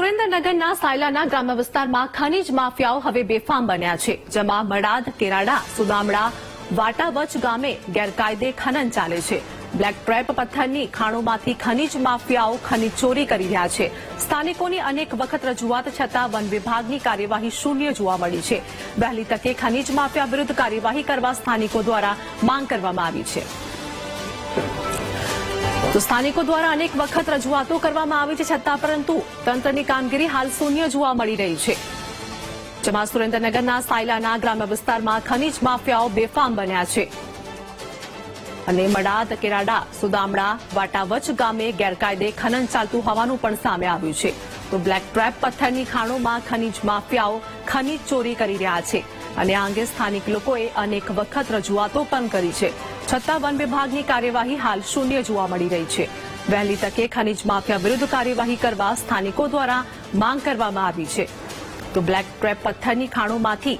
સુરેન્દ્રનગરના સાયલાના ગ્રામ્ય વિસ્તારમાં ખનીજ માફિયાઓ હવે બેફામ બન્યા છે, જેમાં મડાદ, કેરાડા, સુદામડા, વાટાવચ ગામે ગેરકાયદે ખનન ચાલે છે. બ્લેક ટ્રેપ પથ્થરની ખાણોમાંથી ખનીજ માફિયાઓ ખનીજ ચોરી કરી રહ્યા છે. સ્થાનિકોની અનેક વખત રજૂઆત છતાં વન વિભાગની કાર્યવાહી શૂન્ય જોવા મળી છે. વહેલી તકે ખનીજ માફિયા વિરુદ્ધ કાર્યવાહી કરવા સ્થાનિકો દ્વારા માંગ કરવામાં આવી છે. તો સ્થાનિકો દ્વારા અનેક વખત રજૂઆતો કરવામાં આવી છે, છતાં પરંતુ તંત્રની કામગીરી હાલ શૂન્ય જોવા મળી રહી છે. જેમાં સુરેન્દ્રનગરના સાયલાના ગ્રામ્ય વિસ્તારમાં ખનીજ માફિયાઓ બેફામ બન્યા છે અને મડાદ, કેરાડા, સુદામડા, વાટાવચ ગામે ગેરકાયદે ખનન ચાલતું હોવાનું પણ સામે આવ્યું છે. તો બ્લેક ટ્રેપ પથ્થરની ખાણોમાં ખનીજ માફિયાઓ ખનીજ ચોરી કરી રહ્યા છે અને આ અંગે સ્થાનિક લોકોએ અનેક વખત રજૂઆતો પણ કરી છે, છતાં વન વિભાગની કાર્યવાહી હાલ શૂન્ય જોવા મળી રહી છે. વહેલી તકે ખનીજ માફિયા વિરુદ્ધ કાર્યવાહી કરવા સ્થાનિકો દ્વારા માંગ કરવામાં આવી છે. તો બ્લેક ટ્રેપ પથ્થરની ખાણોમાંથી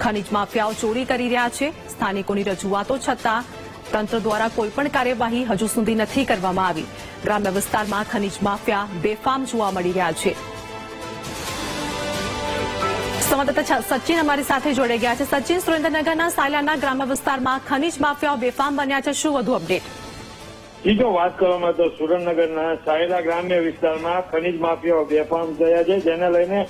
ખનીજ માફિયાઓ ચોરી કરી રહ્યા છે. સ્થાનિકોની રજૂઆતો છતાં તંત્ર દ્વારા કોઈપણ કાર્યવાહી હજુ સુધી નથી કરવામાં આવી. ગ્રામ્ય વિસ્તારમાં ખનીજ માફિયા બેફામ જોવા મળી રહ્યા છે. સંવાદદાતા સચિન અમારી સાથે જોડાઈ ગયા છે. સચિન, સુરેન્દ્રનગરના સાયલાના ગ્રામ્ય વિસ્તારમાં ખનીજ માફિયાઓ બેફામ બન્યા છે, શું વધુ અપડેટ? જો વાત કરવામાં તો સુરેન્દ્રનગરના સાયલા ગ્રામ્ય વિસ્તારમાં ખનીજ માફિયાઓ બેફામ થયા છે, જેને લઈને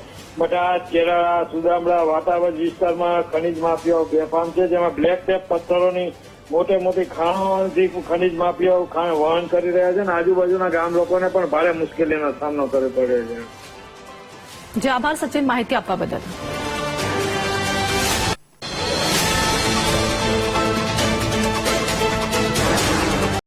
મડાદ, કેરાડા, સુદામડા, વાટાવચ વિસ્તારમાં ખનીજ માફિયાઓ બેફામ છે. જેમાં બ્લેક ટેપ પથ્થરોની મોટી ખાણોથી ખનીજ માફિયાઓ વહન કરી રહ્યા છે અને આજુબાજુના ગામ લોકોને પણ ભારે મુશ્કેલીનો સામનો કરવો પડે છે. જે આભાર સચિન, માહિતી આપવા બદલ.